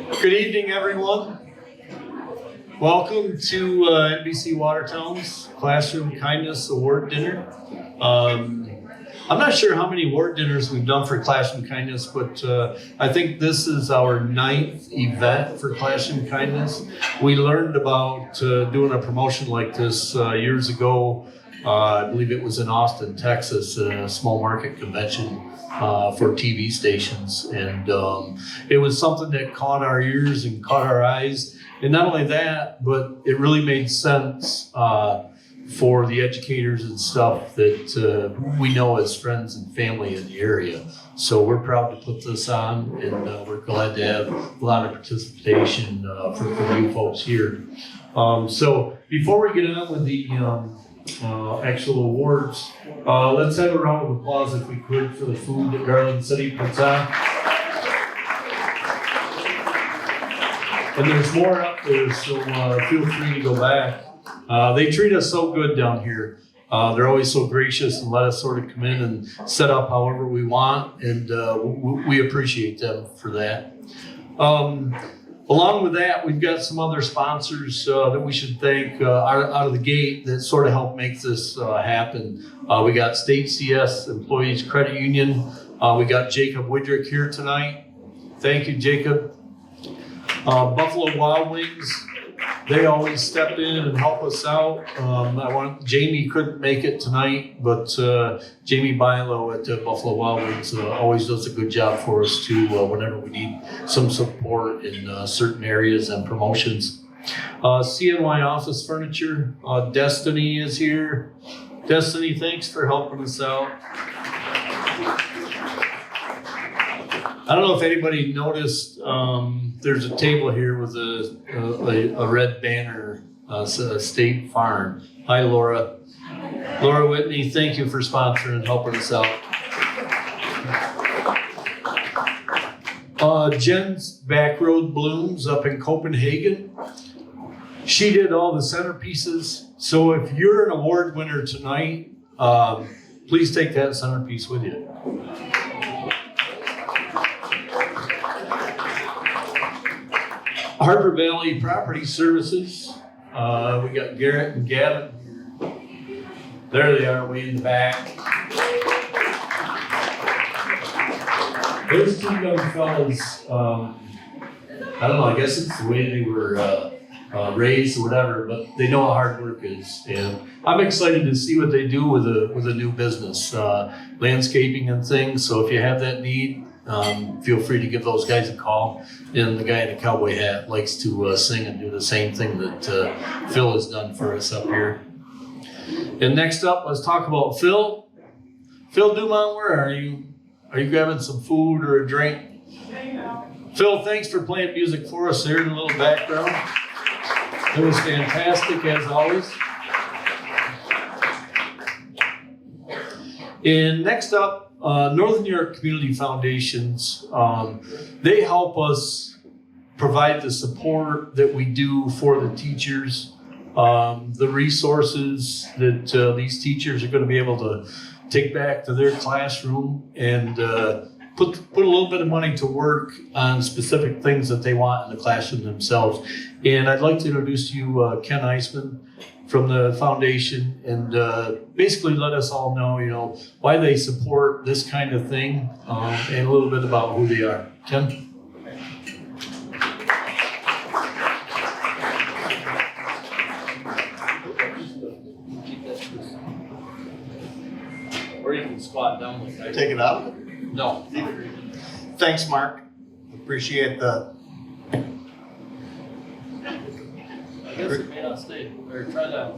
Good evening, everyone. Welcome to NBC Watertown's Classroom Kindness Award Dinner. I'm not sure how many award dinners we've done for Classroom Kindness, but I think this is our 9th event for Classroom Kindness. We learned about doing a promotion like this years ago. I believe it was in Austin, Texas, a small market convention for TV stations. And it was something that caught our ears and caught our eyes. And not only that, but it really made sense for the educators and stuff that we know as friends and family in the area. So we're proud to put this on, and we're glad to have a lot of participation from you folks here. So before we get on with the actual awards, let's have a round of applause if we could for the food that Garland City puts on. And there's more up there, so feel free to go back. They treat us so good down here. They're always so gracious and let us sort of come in and set up however we want, and we appreciate them for that. Along with that, we've got some other sponsors that we should thank out of the gate that sort of help make this happen. We got State CS Employees Credit Union. We got Jacob Widrick here tonight. Thank you, Jacob. Buffalo Wild Wings. They always step in and help us out. Jamie couldn't make it tonight, but Jamie Bilo at Buffalo Wild Wings always does a good job for us too whenever we need some support in certain areas and promotions. CNY Office Furniture, Destiny is here. Destiny, thanks for helping us out. I don't know if anybody noticed, there's a table here with a red banner, State Farm. Hi, Laura. Laura Whitney, thank you for sponsoring and helping us out. Jen's Back Road Blooms up in Copenhagen. She did all the centerpieces. So if you're an award winner tonight, please take that centerpiece with you. Harbor Valley Property Services. We got Garrett and Gavin. There they are, way in the back. Those two young fellas, I don't know, I guess it's the way they were raised or whatever, but they know how hard work is. And I'm excited to see what they do with a new business, landscaping and things. So if you have that need, feel free to give those guys a call. And the guy in the cowboy hat likes to sing and do the same thing that Phil has done for us up here. And next up, let's talk about Phil. Phil Dumont, where are you? Are you grabbing some food or a drink? Phil, thanks for playing music for us there in a little background. It was fantastic as always. And next up, Northern New York Community Foundations, they help us provide the support that we do for the teachers, the resources that these teachers are going to be able to take back to their classroom and put a little bit of money to work on specific things that they want in the classroom themselves. And I'd like to introduce to you Ken Eisman from the foundation, and basically let us all know, why they support this kind of thing, and a little bit about who they are. Ken? Or you can squat down like that. Take it out? No. Thanks, Mark. Appreciate the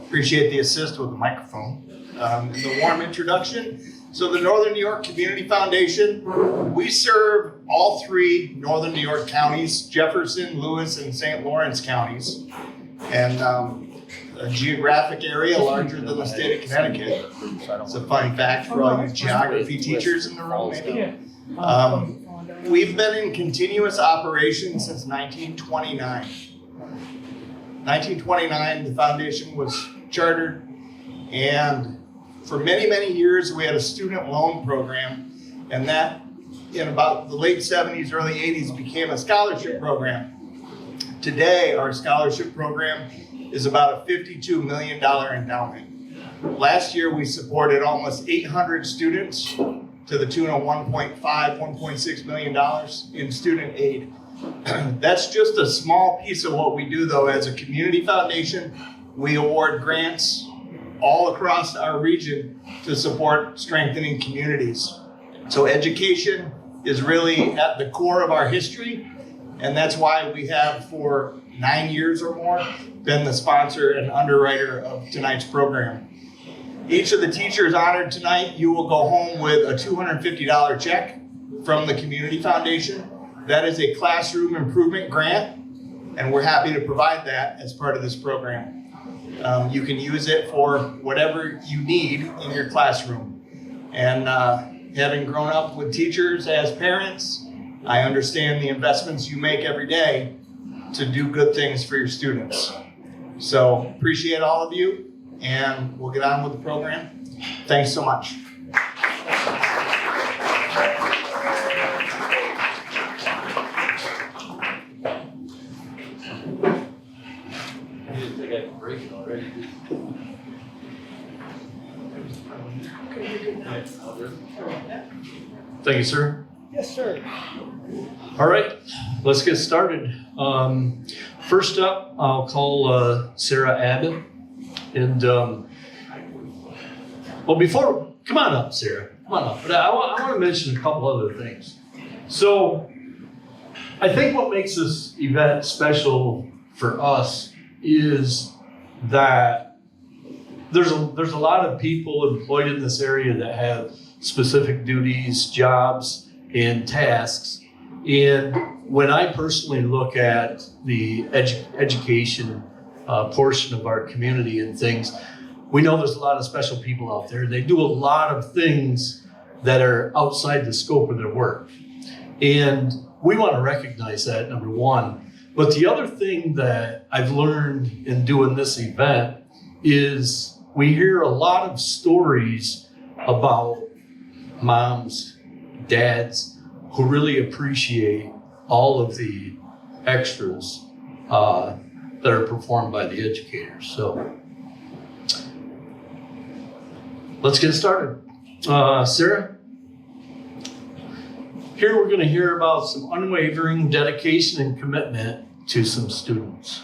Appreciate the assist with the microphone. The warm introduction. So the Northern New York Community Foundation, we serve all 3 Northern New York counties, Jefferson, Lewis, and St. Lawrence counties. And a geographic area larger than the state of Connecticut. It's a fun fact for all you geography teachers in the room. We've been in continuous operation since 1929. 1929, the foundation was chartered, and for many, many years we had a student loan program, and that in about the late 70s, early 80s became a scholarship program. Today, our scholarship program is about a $52 million endowment. Last year, we supported almost 800 students to the tune of $1.6 million in student aid. That's just a small piece of what we do, though. As a community foundation, we award grants all across our region to support strengthening communities. So education is really at the core of our history, and that's why we have, for 9 years or more, been the sponsor and underwriter of tonight's program. Each of the teachers honored tonight, you will go home with a $250 check from the Community Foundation. That is a classroom improvement grant, and we're happy to provide that as part of this program. You can use it for whatever you need in your classroom. And having grown up with teachers as parents, I understand the investments you make every day to do good things for your students. So appreciate all of you, and we'll get on with the program. Thanks so much. Thank you, sir. Yes, sir. All right, let's get started. First up, I'll call Sarah Abbott. And, well, come on up, Sarah. Come on up. But I want to mention a couple other things. So, I think what makes this event special for us is that there's a lot of people employed in this area that have specific duties, jobs, and tasks. And when I personally look at the education portion of our community and things, we know there's a lot of special people out there. They do a lot of things that are outside the scope of their work. And we want to recognize that, number one. But the other thing that I've learned in doing this event is we hear a lot of stories about moms, dads, who really appreciate all of the extras that are performed by the educators. So let's get started. Sarah, here we're going to hear about some unwavering dedication and commitment to some students.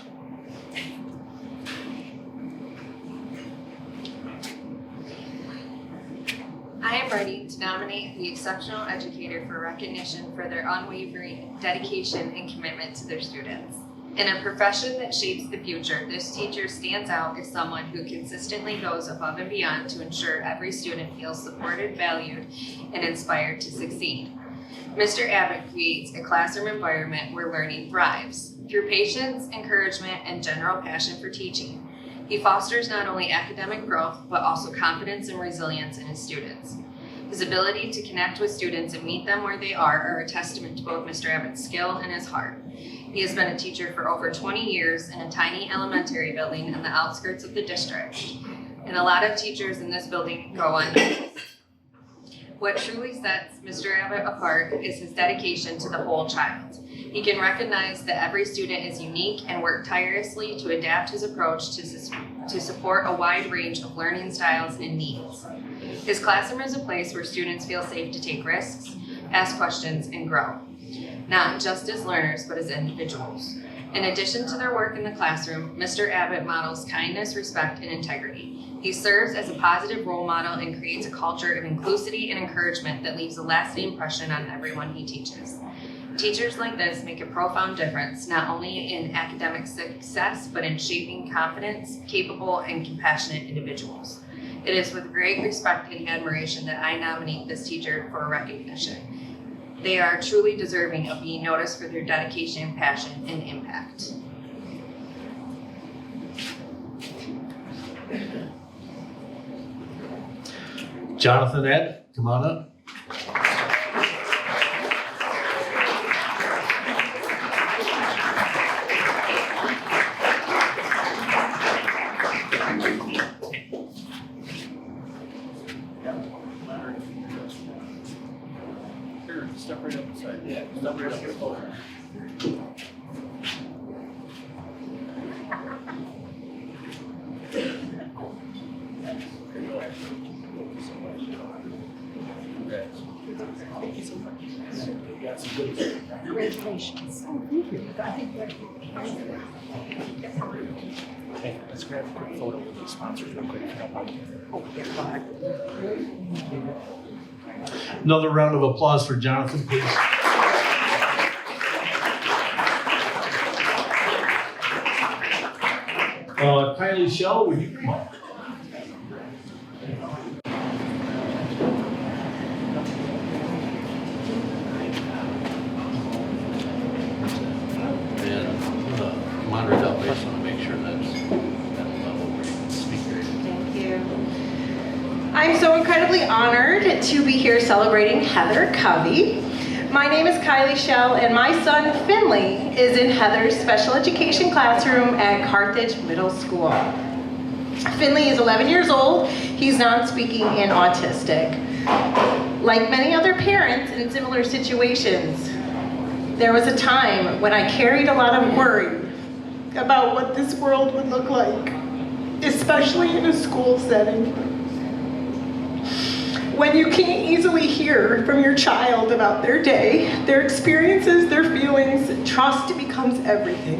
I am ready to nominate the exceptional educator for recognition for their unwavering dedication and commitment to their students. In a profession that shapes the future, this teacher stands out as someone who consistently goes above and beyond to ensure every student feels supported, valued, and inspired to succeed. Mr. Abbott creates a classroom environment where learning thrives. Through patience, encouragement, and general passion for teaching, he fosters not only academic growth, but also confidence and resilience in his students. His ability to connect with students and meet them where they are a testament to both Mr. Abbott's skill and his heart. He has been a teacher for over 20 years in a tiny elementary building in the outskirts of the district, and a lot of teachers in this building go unnoticed. What truly sets Mr. Abbott apart is his dedication to the whole child. He can recognize that every student is unique and work tirelessly to adapt his approach to support a wide range of learning styles and needs. His classroom is a place where students feel safe to take risks, ask questions, and grow, not just as learners, but as individuals. In addition to their work in the classroom, Mr. Abbott models kindness, respect, and integrity. He serves as a positive role model and creates a culture of inclusivity and encouragement that leaves a lasting impression on everyone he teaches. Teachers like this make a profound difference, not only in academic success, but in shaping confident, capable, and compassionate individuals. It is with great respect and admiration that I nominate this teacher for recognition. They are truly deserving of being noticed for their dedication, passion, and impact. Jonathan Abbott, come on up. Step right up beside. Yeah, step right up here. got some goodies. Congratulations. Oh, thank you. I think that. Hey, let's grab a quick photo with the sponsors real quick if you don't mind. Oh, yeah, God. Another round of applause for Jonathan, please. Kylie Shell, would you come up? And monitor out there, so I want to make sure that's at a level where you can speak right. Thank you. I'm so incredibly honored to be here celebrating Heather Covey. My name is Kylie Shell, and my son Finley is in Heather's special education classroom at Carthage Middle School. Finley is 11 years old. He's non-speaking and autistic. Like many other parents in similar situations, there was a time when I carried a lot of worry about what this world would look like, especially in a school setting. When you can't easily hear from your child about their day, their experiences, their feelings, trust becomes everything.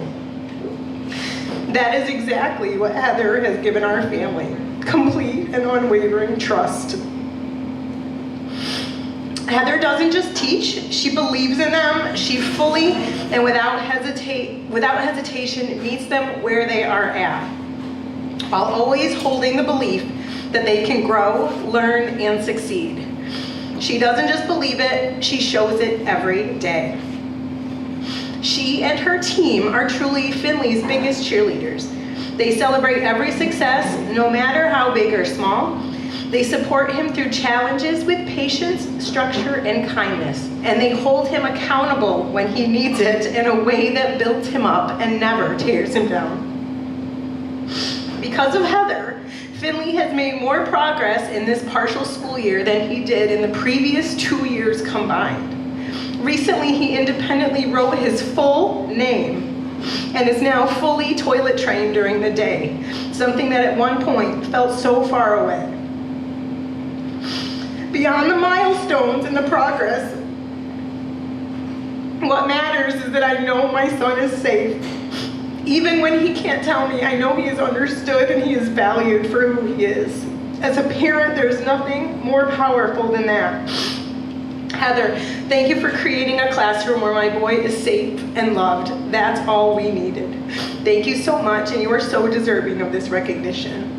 That is exactly what Heather has given our family, complete and unwavering trust. Heather doesn't just teach, she believes in them. She fully and without hesitation meets them where they are at, while always holding the belief that they can grow, learn, and succeed. She doesn't just believe it, she shows it every day. She and her team are truly Finley's biggest cheerleaders. They celebrate every success, no matter how big or small. They support him through challenges with patience, structure, and kindness. And they hold him accountable when he needs it in a way that builds him up and never tears him down. Because of Heather, Finley has made more progress in this partial school year than he did in the previous 2 years combined. Recently, he independently wrote his full name and is now fully toilet trained during the day, something that at one point felt so far away. Beyond the milestones and the progress, what matters is that I know my son is safe. Even when he can't tell me, I know he is understood and he is valued for who he is. As a parent, there's nothing more powerful than that. Heather, thank you for creating a classroom where my boy is safe and loved. That's all we needed. Thank you so much, and you are so deserving of this recognition.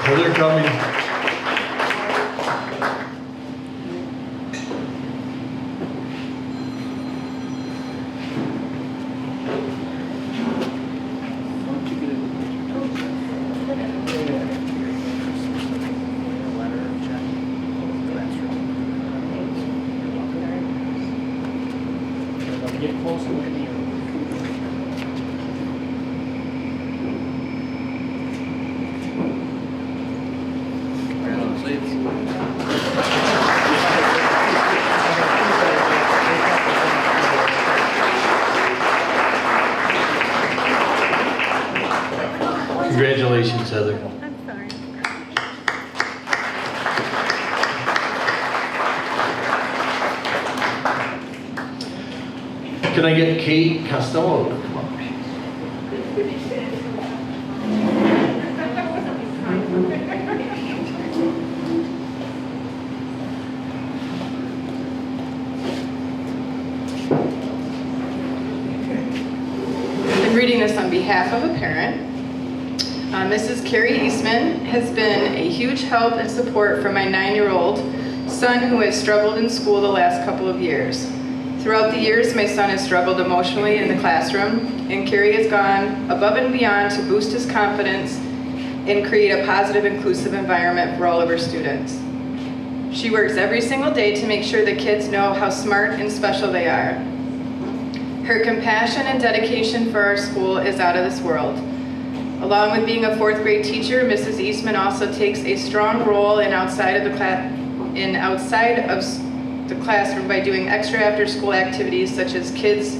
Heather Covey. Get close and look at me. Right on the sleeves. Congratulations, Heather. I'm sorry. Can I get Kate Costello to come up? I'm reading this on behalf of a parent. Mrs. Carrie Eastman has been a huge help and support for my 9-year-old son who has struggled in school the last couple of years. Throughout the years, my son has struggled emotionally in the classroom, and Carrie has gone above and beyond to boost his confidence and create a positive, inclusive environment for all of her students. She works every single day to make sure the kids know how smart and special they are. Her compassion and dedication for our school is out of this world. Along with being a 4th grade teacher, Mrs. Eastman also takes a strong role outside of the classroom by doing extra after-school activities such as kids'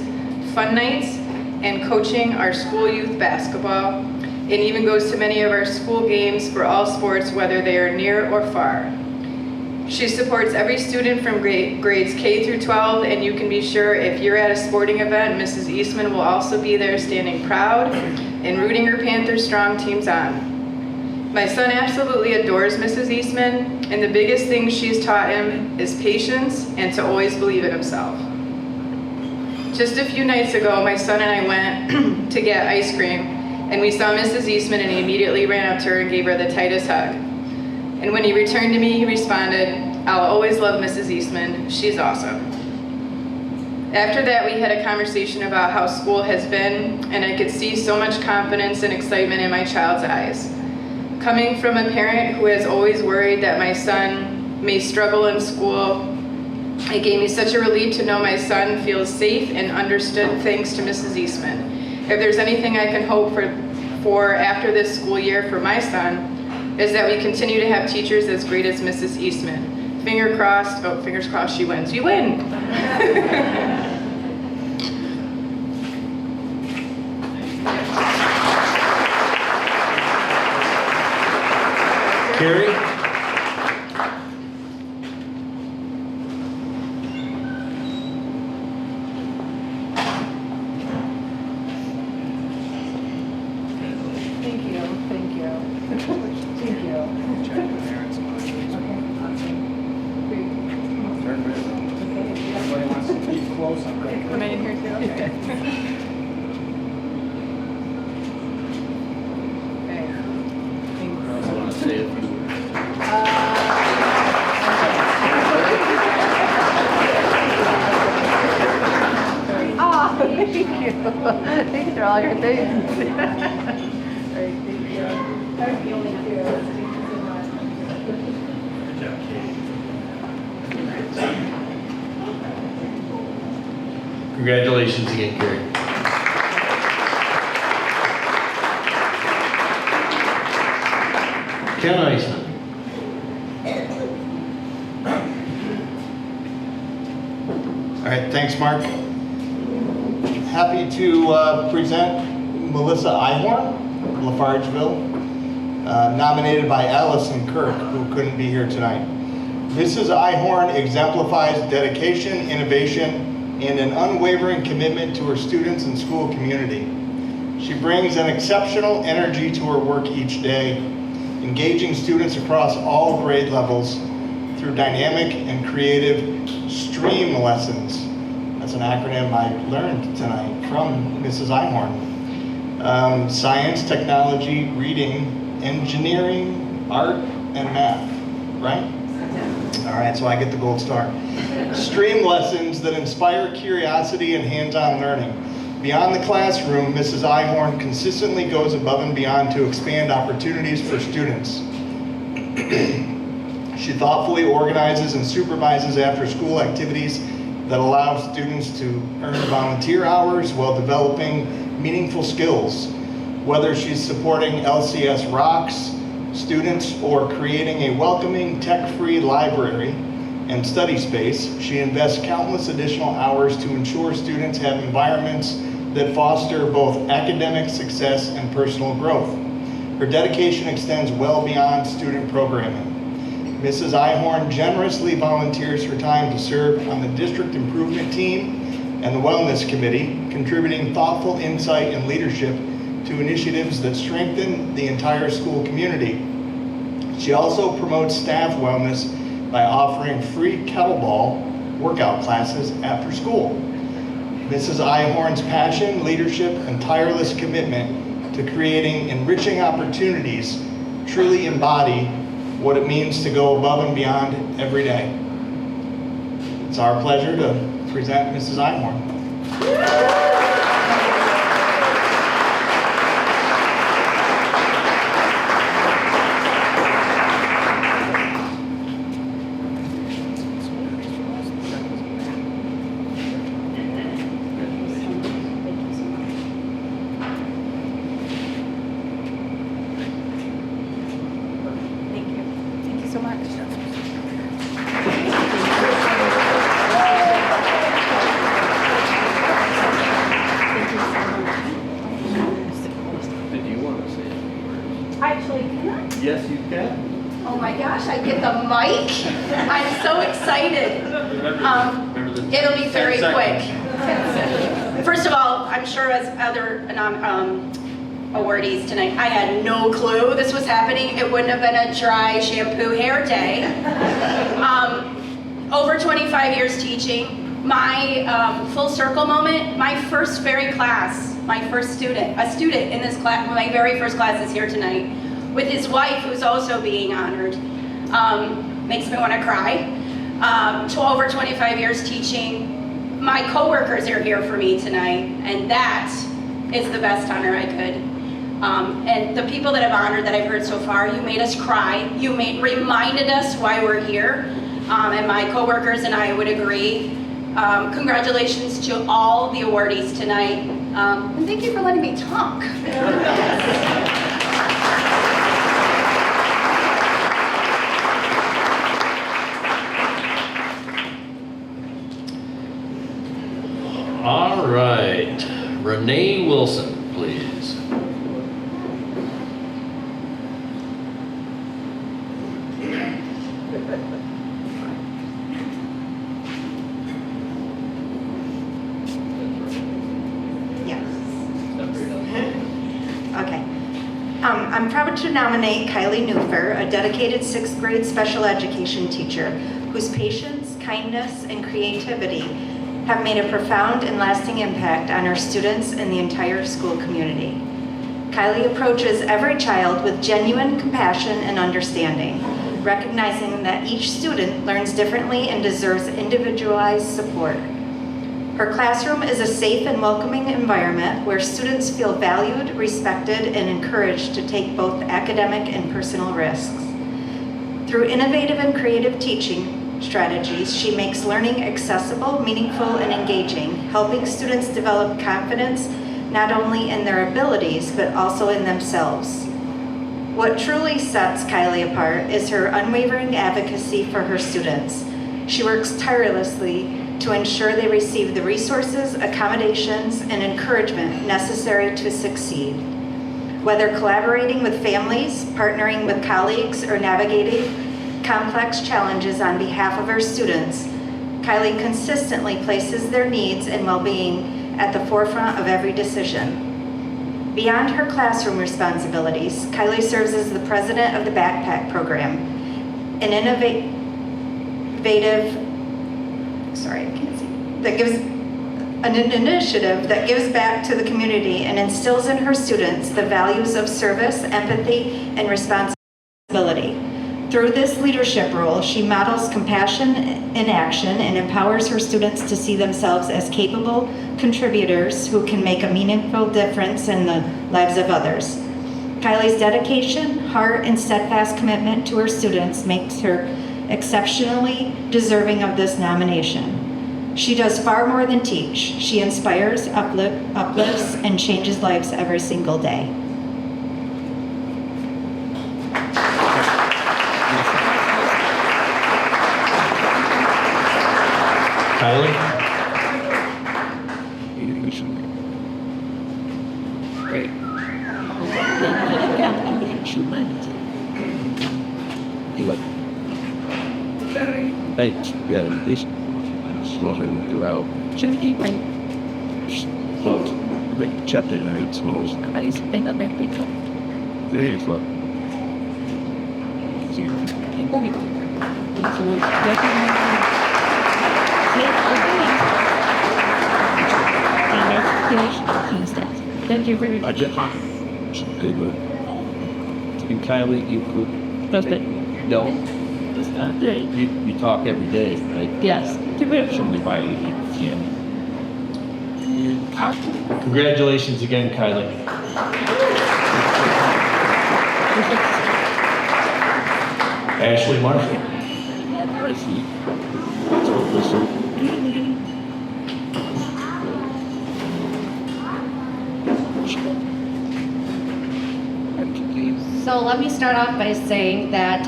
fun nights and coaching our school youth basketball. and even goes to many of our school games for all sports, whether they are near or far. She supports every student from grades K through 12, and you can be sure if you're at a sporting event, Mrs. Eastman will also be there standing proud and rooting her Panther Strong teams on. My son absolutely adores Mrs. Eastman, and the biggest thing she's taught him is patience and to always believe in himself. Just a few nights ago, my son and I went to get ice cream, and we saw Mrs. Eastman, and he immediately ran up to her and gave her the tightest hug. And when he returned to me, he responded, "I'll always love Mrs. Eastman. She's awesome." After that, we had a conversation about how school has been, and I could see so much confidence and excitement in my child's eyes. Coming from a parent who has always worried that my son may struggle in school, it gave me such a relief to know my son feels safe and understood thanks to Mrs. Eastman. If there's anything I can hope for after this school year for my son, is that we continue to have teachers as great as Mrs. Eastman. Fingers crossed she wins. You win! Carrie? Thank you, thank you. Thank you. Check with parents and Okay, awesome. Great. everybody wants to keep close. I'm going. Am I in here too? Okay. I want to say it. Oh, thank you. Thanks for all your things. All right, thank you. That was the only two. Good job, Katie. Congratulations again, Carrie. Ken Eisman. All right, thanks, Mark. Happy to present Melissa Ihorn, Lafargeville, nominated by Allison Kirk, who couldn't be here tonight. Mrs. Ihorn exemplifies dedication, innovation, and an unwavering commitment to her students and school community. She brings an exceptional energy to her work each day, engaging students across all grade levels through dynamic and creative STREAM lessons. That's an acronym I learned tonight from Mrs. Ihorn. Science, technology, reading, engineering, art, and math, right? All right, so I get the gold star. STREAM lessons that inspire curiosity and hands-on learning. Beyond the classroom, Mrs. Ihorn consistently goes above and beyond to expand opportunities for students. She thoughtfully organizes and supervises after-school activities that allow students to earn volunteer hours while developing meaningful skills. Whether she's supporting LCS Rocks students or creating a welcoming tech-free library and study space, she invests countless additional hours to ensure students have environments that foster both academic success and personal growth. Her dedication extends well beyond student programming. Mrs. Ihorn generously volunteers her time to serve on the district improvement team and the wellness committee, contributing thoughtful insight and leadership to initiatives that strengthen the entire school community. She also promotes staff wellness by offering free kettlebell workout classes after school. Mrs. Ihorn's passion, leadership, and tireless commitment to creating enriching opportunities truly embody what it means to go above and beyond every day. It's our pleasure to present Mrs. Ihorn. Thank you. Thank you so much. Did you want to say it? Oh my gosh, I get the mic? I'm so excited. It'll be very quick. First of all, I'm sure as other awardees tonight, I had no clue this was happening. It wouldn't have been a dry shampoo hair day. Over 25 years teaching. My full circle moment, my first very class, my first student, a student in this class, my very first class is here tonight, with his wife who's also being honored. Makes me want to cry. Over 25 years teaching. My coworkers are here for me tonight, and that is the best honor I could. And the people that have honored that I've heard so far, you made us cry. You reminded us why we're here. And my coworkers and I would agree. Congratulations to all the awardees tonight. And thank you for letting me talk. All right, Renee Wilson, please. Okay. I'm proud to nominate Kylie Newfer, a dedicated 6th grade special education teacher whose patience, kindness, and creativity have made a profound and lasting impact on our students and the entire school community. Kylie approaches every child with genuine compassion and understanding, recognizing that each student learns differently and deserves individualized support. Her classroom is a safe and welcoming environment where students feel valued, respected, and encouraged to take both academic and personal risks. Through innovative and creative teaching strategies, she makes learning accessible, meaningful, and engaging, helping students develop confidence not only in their abilities, but also in themselves. What truly sets Kylie apart is her unwavering advocacy for her students. She works tirelessly to ensure they receive the resources, accommodations, and encouragement necessary to succeed. Whether collaborating with families, partnering with colleagues, or navigating complex challenges on behalf of her students, Kylie consistently places their needs and well-being at the forefront of every decision. Beyond her classroom responsibilities, Kylie serves as the president of the Backpack Program, an initiative that gives back to the community and instills in her students the values of service, empathy, and responsibility. Through this leadership role, she models compassion in action and empowers her students to see themselves as capable contributors who can make a meaningful difference in the lives of others. Kylie's dedication, heart, and steadfast commitment to her students makes her exceptionally deserving of this nomination. She does far more than teach. She inspires, uplifts, and changes lives every single day. Kylie? Great. Thanks. Yeah, this slowly throughout. Big chapter now, small. There is what. Thank you very much. Good one. And Kylie, you could. No. You talk every day, right? Yes. Somebody by you. Yeah. Congratulations again, Kylie. Ashley Marshall. So let me start off by saying that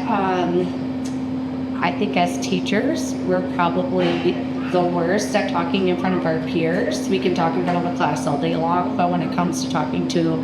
I think as teachers, we're probably the worst at talking in front of our peers. We can talk in front of a class all day long, but when it comes to talking to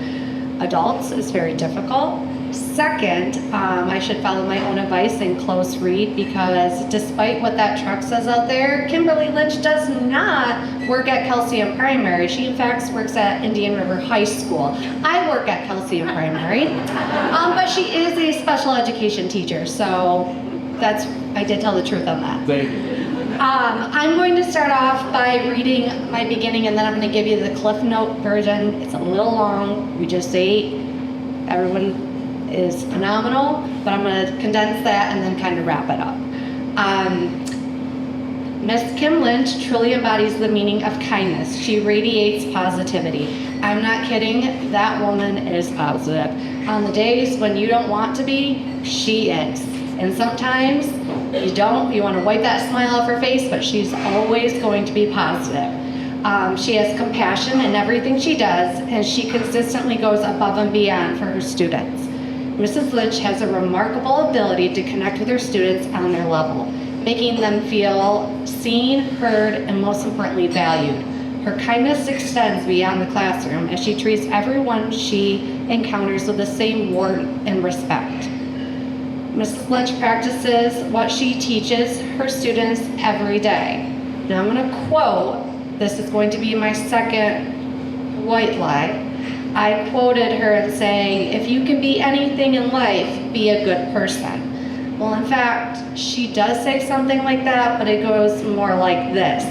adults, it's very difficult. Second, I should follow my own advice and close read, because despite what that truck says out there, Kimberly Lynch does not work at Calcium Primary. She in fact works at Indian River High School. I work at Calcium Primary, but she is a special education teacher, so I did tell the truth on that. Thank you. I'm going to start off by reading my beginning, and then I'm going to give you the Cliff Note version. It's a little long. We just ate. Everyone is phenomenal, but I'm going to condense that and then kind of wrap it up. Miss Kim Lynch truly embodies the meaning of kindness. She radiates positivity. I'm not kidding. That woman is positive. On the days when you don't want to be, she is. And sometimes you want to wipe that smile off her face, but she's always going to be positive. She has compassion in everything she does, and she consistently goes above and beyond for her students. Mrs. Lynch has a remarkable ability to connect with her students on their level, making them feel seen, heard, and most importantly, valued. Her kindness extends beyond the classroom as she treats everyone she encounters with the same warmth and respect. Mrs. Lynch practices what she teaches her students every day. Now I'm going to quote, this is going to be my second white lie. I quoted her in saying, if you can be anything in life, be a good person. Well, in fact, she does say something like that, but it goes more like this.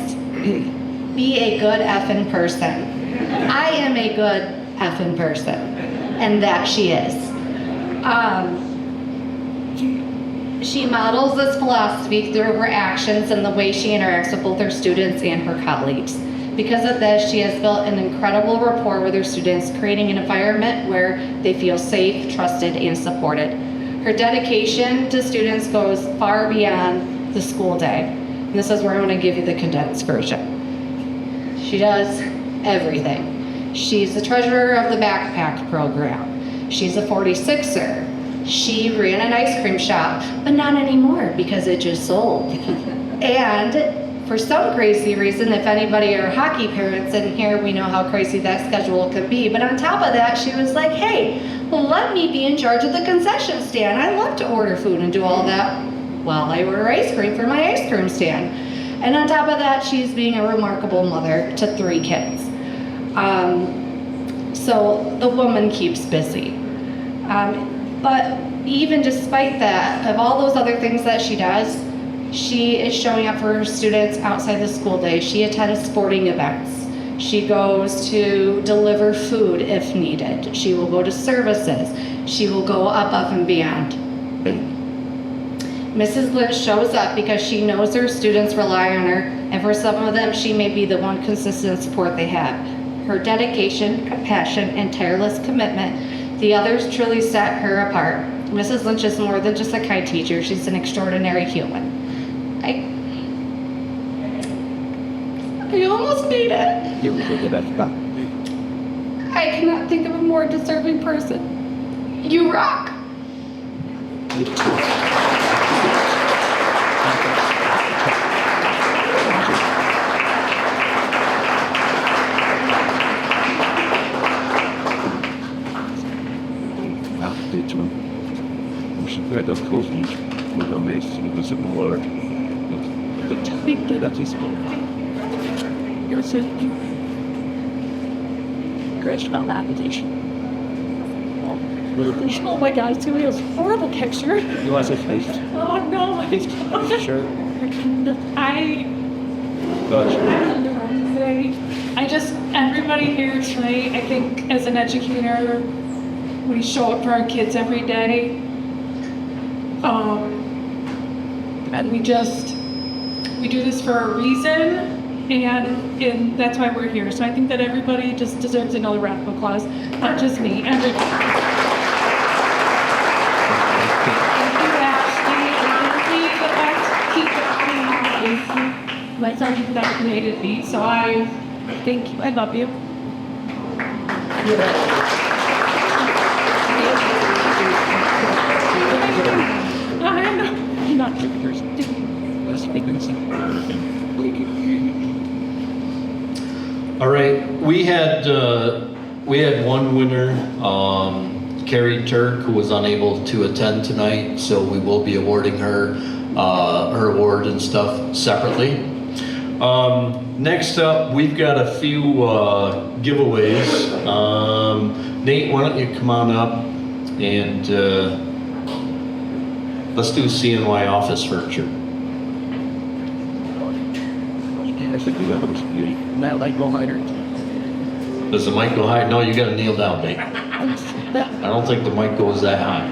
Be a good effing person. I am a good effing person, and that she is. She models this philosophy through her actions and the way she interacts with both her students and her colleagues. Because of this, she has built an incredible rapport with her students, creating an environment where they feel safe, trusted, and supported. Her dedication to students goes far beyond the school day. And this is where I'm going to give you the condensed version. She does everything. She's the treasurer of the backpack program. She's a 46er. She ran an ice cream shop, but not anymore because it just sold. And for some crazy reason, if anybody are hockey parents in here, we know how crazy that schedule could be. But on top of that, she was like, hey, let me be in charge of the concession stand. I love to order food and do all that while I order ice cream for my ice cream stand. And on top of that, she's being a remarkable mother to 3 kids. So the woman keeps busy. But even despite that, of all those other things that she does, she is showing up for her students outside the school day. She attends sporting events. She goes to deliver food if needed. She will go to services. She will go above and beyond. Mrs. Lynch shows up because she knows her students rely on her, and for some of them, she may be the one consistent support they have. Her dedication, compassion, and tireless commitment, the others truly set her apart. Mrs. Lynch is more than just a kind teacher. She's an extraordinary human. I almost made it. You did the best job. I cannot think of a more deserving person. You rock. Das Kochen mit am nächsten bisschen Wort. Das liegt das ist so. You're so great validation. Oh my God, it's really a horrible picture. You want to face? Oh no. Sure. Everybody here tonight, I think as an educator, we show up for our kids every day. And we do this for a reason, and that's why we're here. So I think that everybody just deserves another round of applause, not just me, everybody. My son nominated me, so I thank you. I love you. I'm not All right, we had one winner. Carrie Turk, who was unable to attend tonight, so we will be awarding her her award and stuff separately. Next up, we've got a few giveaways. Nate, why don't you come on up and let's do CNY office furniture. I think we have that light behind her. Does the mic go high? No, you gotta kneel down, Nate. I don't think the mic goes that high.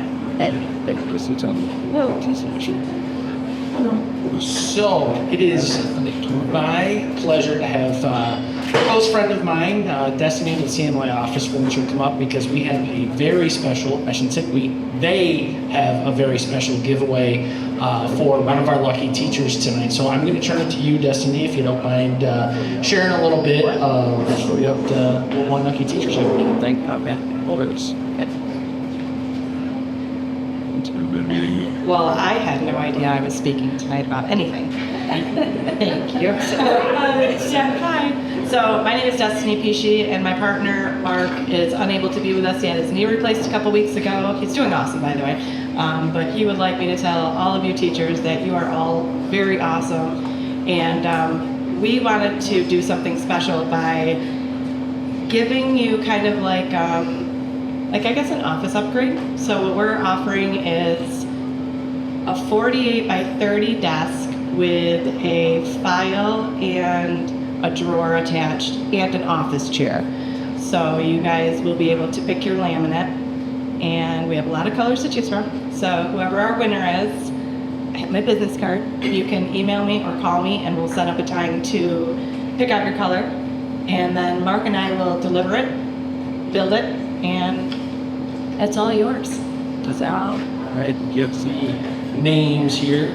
So it is my pleasure to have a close friend of mine, Destiny and the CNY office furniture, come up because we have a very special, I shouldn't say they have a very special giveaway for one of our lucky teachers tonight. So I'm going to turn it to you, Destiny, if you don't mind sharing a little bit of what one lucky teacher's giveaway. Thank you. Well, I had no idea I was speaking tonight about anything. Thank you. Hi. So my name is Destiny Pesci, and my partner, Mark, is unable to be with us. He had his knee replaced a couple weeks ago. He's doing awesome, by the way. But he would like me to tell all of you teachers that you are all very awesome. And we wanted to do something special by giving you kind of like I guess an office upgrade. So what we're offering is a 48 by 30 desk with a file and a drawer attached and an office chair. So you guys will be able to pick your laminate, and we have a lot of colors to choose from. So whoever our winner is, I have my business card. You can email me or call me, and we'll set up a time to pick out your color. And then Mark and I will deliver it, build it, and it's all yours. That's all right. Give the names here.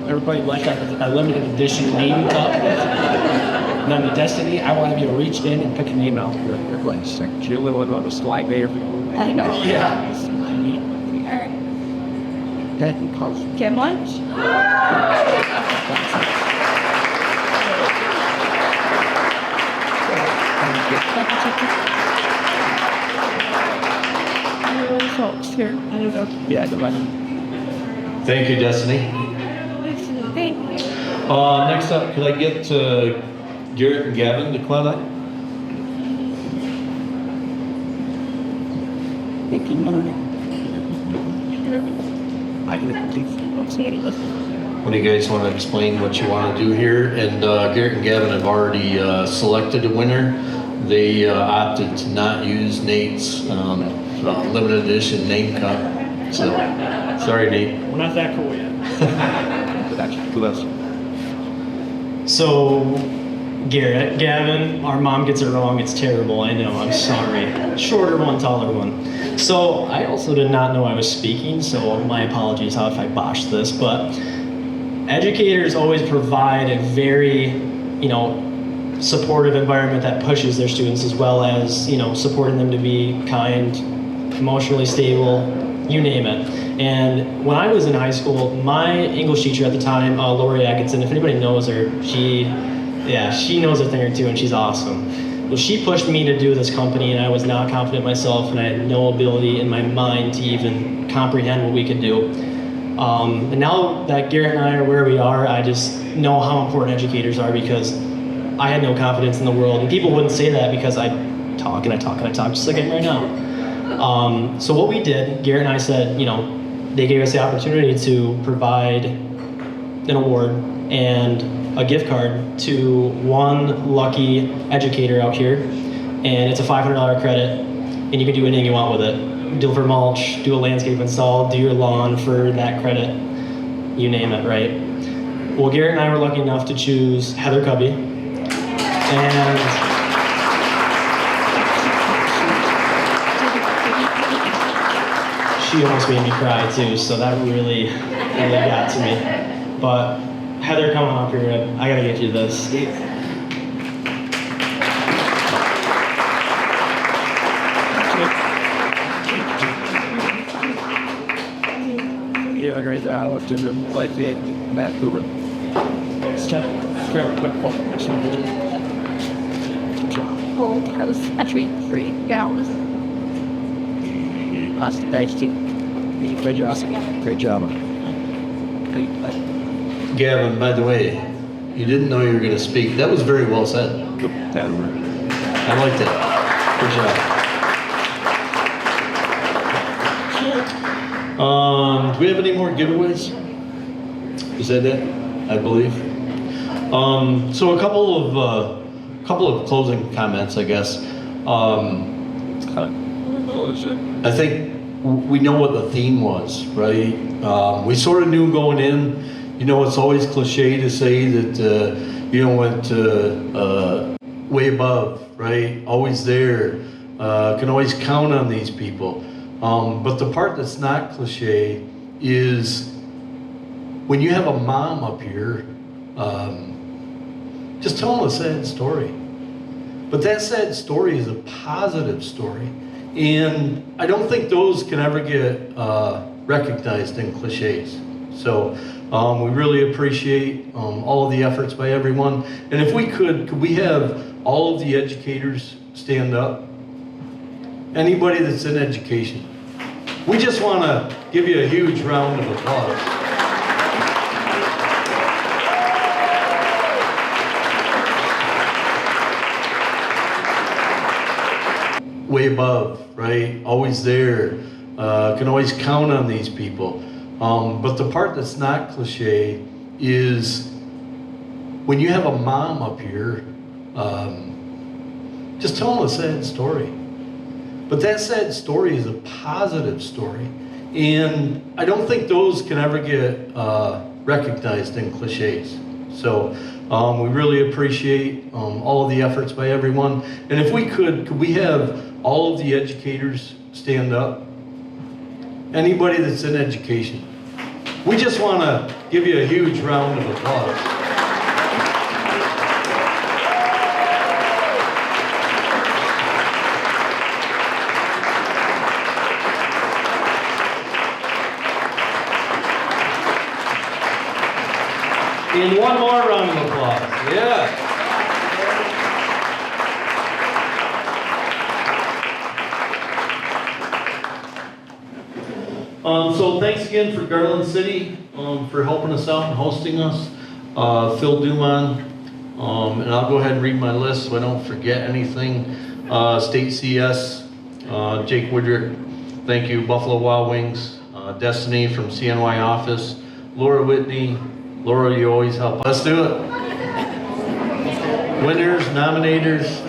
Everybody left out a limited edition name cup. And then the Destiny, I will have you reach in and pick a name out. You're going to sing a little bit of a slide there. I know. Yeah. All right. Okay. Get lunch? Folks here. I don't know. Yeah, the button. Thank you, Destiny. Thank you. Next up, could I get Garrett and Gavin to come on? Thank you, Mom. What do you guys want to explain what you want to do here? And Garrett and Gavin have already selected a winner. They opted to not use Nate's limited edition name cup. So, sorry, Nate. We're not that cool yet. So, Garrett, Gavin, our mom gets it wrong. It's terrible. I know. I'm sorry. Shorter one, taller one. So, I also did not know I was speaking, so my apologies if I botched this. But educators always provide a very, supportive environment that pushes their students, as well as, supporting them to be kind, emotionally stable, you name it. And when I was in high school, my English teacher at the time, Lori Atkinson, if anybody knows her, she knows a thing or two, and she's awesome. Well, she pushed me to do this company, and I was not confident myself, and I had no ability in my mind to even comprehend what we could do. And now that Garrett and I are where we are, I just know how important educators are, because I had no confidence in the world. And people wouldn't say that because I talk and I talk and I talk, just like I am right now. So what we did, Garrett and I said, they gave us the opportunity to provide an award and a gift card to one lucky educator out here. And it's a $500 credit, and you can do anything you want with it. Deliver mulch, do a landscape install, do your lawn for that credit, you name it, right? Well, Garrett and I were lucky enough to choose Heather Cubby. And she almost made me cry too, so that really got to me. But Heather, come on up here. I gotta get you this. Yeah, great. I looked into like the Matt Hoover. Step, grab a quick photo. Old house, actually 3 gallons. Awesome. Thanks, team. Great job. Great job. Gavin, by the way, you didn't know you were going to speak. That was very well said. I liked it. Good job. Do we have any more giveaways? Is that it? I believe. So a couple of closing comments, I guess. I think we know what the theme was, right? We sort of knew going in. You know, it's always cliche to say that went way above, right? Always there. Can always count on these people. But the part that's not cliche is when you have a mom up here, just tell them a sad story. But that sad story is a positive story. And I don't think those can ever get recognized in cliches. So we really appreciate all of the efforts by everyone. And if we could we have all of the educators stand up? Anybody that's in education. We just want to give you a huge round of applause. Way above, right? Always there. Can always count on these people. But the part that's not cliche is when you have a mom up here, just tell them a sad story. But that sad story is a positive story. And I don't think those can ever get recognized in cliches. So we really appreciate all of the efforts by everyone. And if we could we have all of the educators stand up? Anybody that's in education. We just want to give you a huge round of applause. And one more round of applause. Yeah. So thanks again for Garland City for helping us out and hosting us. Phil Dumont, and I'll go ahead and read my list so I don't forget anything. State CS, Jake Woodrick, thank you. Buffalo Wild Wings, Destiny from CNY office, Laura Whitney. Laura, you always help. Let's do it. Winners, nominators,